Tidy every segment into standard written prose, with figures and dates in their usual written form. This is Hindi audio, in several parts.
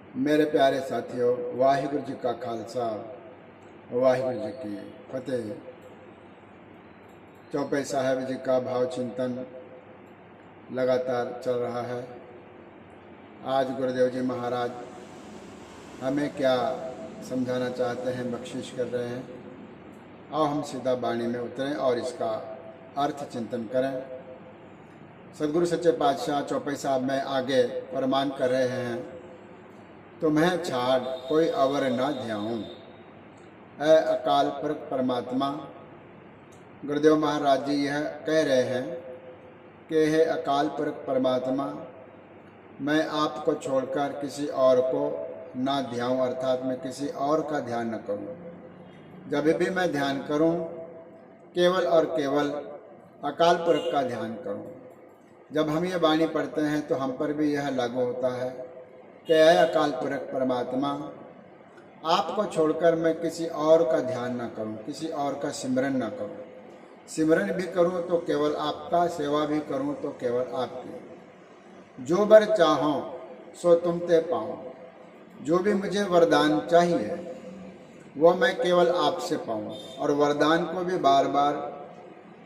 मेरे प्यारे साथियों, वाहिगुरु जी का खालसा, वाहिगुरु जी की फतेह। चौपाई साहब जी का भाव चिंतन लगातार चल रहा है। आज गुरुदेव जी महाराज हमें क्या समझाना चाहते हैं, बख्शिश कर रहे हैं। आओ हम सीधा वाणी में उतरें और इसका अर्थ चिंतन करें। सदगुरु सच्चे पातशाह चौपाई साहब में आगे फरमान कर रहे हैं, तुम्हें छाड़ कोई अवर न ध्याऊं, ऐ अकाल पुरख परमात्मा। गुरुदेव महाराज जी यह कह रहे हैं कि हे अकाल पुरख परमात्मा, मैं आपको छोड़कर किसी और को ना ध्याऊं, अर्थात मैं किसी और का ध्यान न करूं। जब भी मैं ध्यान करूं, केवल और केवल अकाल पुरख का ध्यान करूं। जब हम ये वाणी पढ़ते हैं तो हम पर भी यह लागू होता है कि ऐ अकाल पुरख परमात्मा, आपको छोड़कर मैं किसी और का ध्यान न करूं, किसी और का सिमरन न करूं। सिमरन भी करूं तो केवल आपका, सेवा भी करूं तो केवल आपकी। जो बर चाहो सो तुम ते पाऊं, जो भी मुझे वरदान चाहिए वो मैं केवल आपसे पाऊं। और वरदान को भी बार बार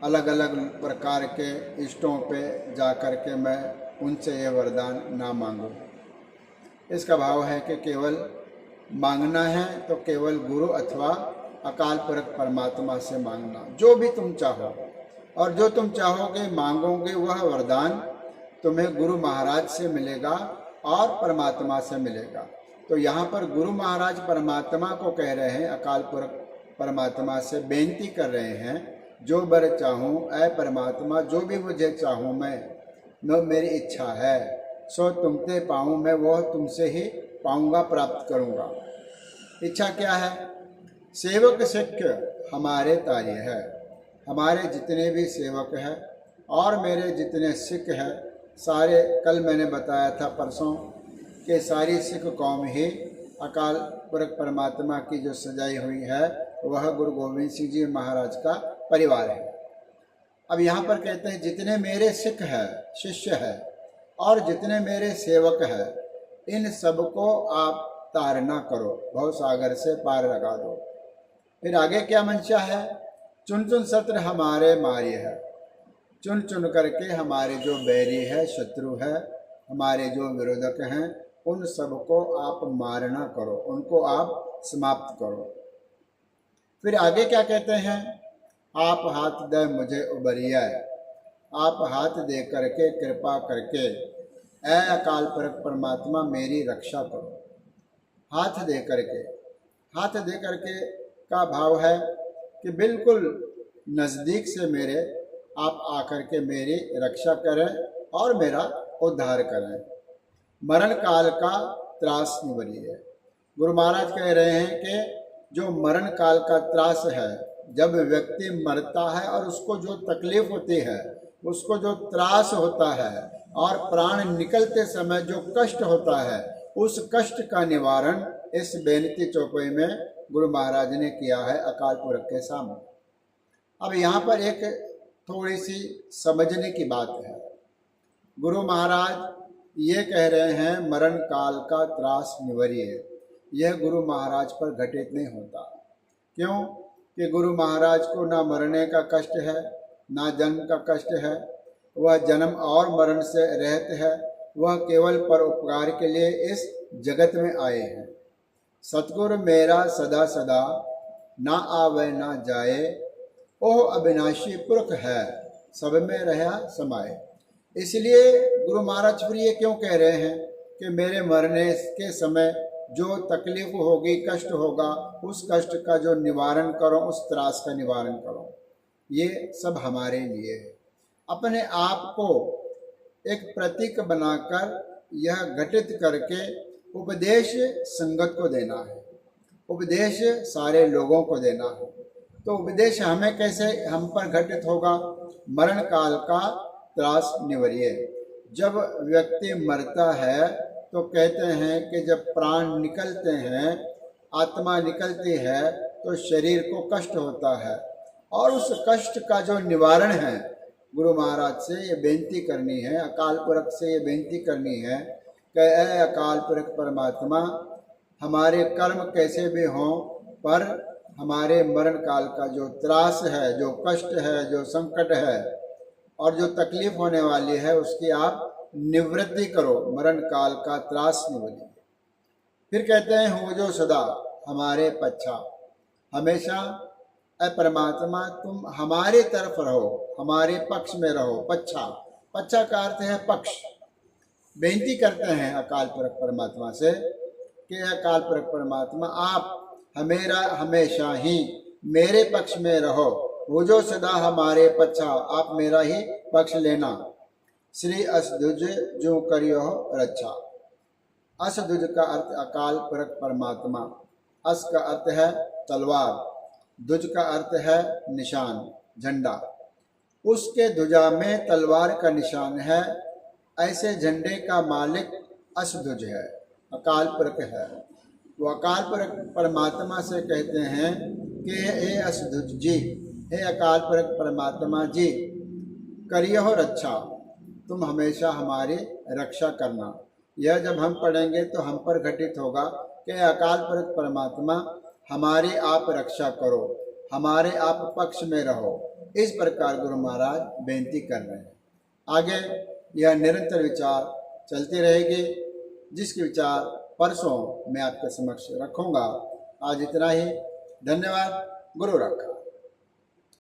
अलग अलग प्रकार के इष्टों पे जा कर के मैं उनसे ये वरदान ना मांगूं। इसका भाव है कि केवल मांगना है तो केवल गुरु अथवा अकाल पुरख परमात्मा से मांगना, जो भी तुम चाहो। और जो तुम चाहोगे मांगोगे वह वरदान तुम्हें गुरु महाराज से मिलेगा और परमात्मा से मिलेगा। तो यहाँ पर गुरु महाराज परमात्मा को कह रहे हैं, अकाल पुरख परमात्मा से बेनती कर रहे हैं, जो बर चाहूँ ऐ परमात्मा, जो भी मुझे चाहूँ मैं मेरी इच्छा है सो तुमते पाऊँ, मैं वो तुमसे ही पाऊँगा, प्राप्त करूँगा। इच्छा क्या है? सेवक सिक्ख हमारे तार्य है। हमारे जितने भी सेवक हैं और मेरे जितने सिख हैं सारे, कल मैंने बताया था परसों कि सारी सिख कौम ही अकाल पुरख परमात्मा की जो सजाई हुई है वह गुरु गोविंद सिंह जी महाराज का परिवार है। अब यहाँ पर कहते हैं जितने मेरे सिख हैं, शिष्य हैं और जितने मेरे सेवक हैं, इन सबको आप तार ना करो, भव सागर से पार लगा दो। फिर आगे क्या मंशा है? चुन चुन सत्र हमारे मार्य है। चुन चुन करके हमारे जो बैरी है, शत्रु है, हमारे जो विरोधक हैं, उन सबको आप मारना करो, उनको आप समाप्त करो। फिर आगे क्या कहते हैं? आप हाथ दे मुझे उबरिया, आप हाथ दे करके कृपा करके ऐ अकाल पुरख परमात्मा मेरी रक्षा करो। हाथ दे करके, हाथ दे करके का भाव है कि बिल्कुल नज़दीक से मेरे आप आकर के मेरी रक्षा करें और मेरा उद्धार करें। मरण काल का त्रास निवरिए। गुरु महाराज कह रहे हैं कि जो मरण काल का त्रास है, जब व्यक्ति मरता है और उसको जो तकलीफ होती है, उसको जो त्रास होता है और प्राण निकलते समय जो कष्ट होता है, उस कष्ट का निवारण इस बेनती चौपाई में गुरु महाराज ने किया है अकाल पुरख के सामने। अब यहाँ पर एक थोड़ी सी समझने की बात है। गुरु महाराज ये कह रहे हैं मरण काल का त्रास निवरिए। यह गुरु महाराज पर घटित नहीं होता। क्यों? कि गुरु महाराज को ना मरने का कष्ट है, ना जन्म का कष्ट है। वह जन्म और मरण से रहित है। वह केवल परोपकार के लिए इस जगत में आए हैं। सतगुरु मेरा सदा सदा, ना आवे ना जाए, ओह अविनाशी पुरख है, सब में रहा समाये। इसलिए गुरु महाराज फिर ये क्यों कह रहे हैं कि मेरे मरने के समय जो तकलीफ होगी, कष्ट होगा, उस कष्ट का जो निवारण करो, उस त्रास का निवारण करो। ये सब हमारे लिए है। अपने आप को एक प्रतीक बनाकर यह घटित करके उपदेश संगत को देना है, उपदेश सारे लोगों को देना है। तो उपदेश हमें कैसे हम पर घटित होगा? मरण काल का त्रास निवरिए। जब व्यक्ति मरता है तो कहते हैं कि जब प्राण निकलते हैं, आत्मा निकलती है, तो शरीर को कष्ट होता है और उस कष्ट का जो निवारण है, गुरु महाराज से ये बेनती करनी है, अकाल पुरख से ये बेनती करनी है कि ऐ अकाल पुरख परमात्मा, हमारे कर्म कैसे भी हों, पर हमारे मरण काल का जो त्रास है, जो कष्ट है, जो संकट है और जो तकलीफ होने वाली है, उसकी आप निवृत्ति करो, मरण काल का त्रास निवृत्ति। फिर कहते हैं हो जो सदा हमारे पच्छा, हमेशा ऐ परमात्मा तुम हमारे तरफ रहो, हमारे पक्ष में रहो। पच्छा, पच्छा का अर्थ है पक्ष। बेनती करते हैं अकाल पुरख परमात्मा से कि अकाल पुरख परमात्मा आप हमेशा ही मेरे पक्ष में रहो, वो जो सदा हमारे पच्छा, आप मेरा ही पक्ष लेना। श्री असदुज जो करियो रक्षा। असदुज का अर्थ अकाल पुरख परमात्मा। अस का अर्थ है तलवार, दुज का अर्थ है निशान, झंडा। उसके ध्वजा में तलवार का निशान है, ऐसे झंडे का मालिक असदुज है, अकाल पुरख है। वो अकाल पुरख परमात्मा से कहते हैं कि हे असदुज जी, हे अकाल पुरख परमात्मा जी, करियो रक्षा, तुम हमेशा हमारी रक्षा करना। यह जब हम पढ़ेंगे तो हम पर घटित होगा कि अकाल पुरख परमात्मा हमारी आप रक्षा करो, हमारे आप पक्ष में रहो। इस प्रकार गुरु महाराज बेनती कर रहे हैं। आगे यह निरंतर विचार चलती रहेगी, जिसके विचार परसों मैं आपके समक्ष रखूंगा। आज इतना ही। धन्यवाद। गुरु रखा।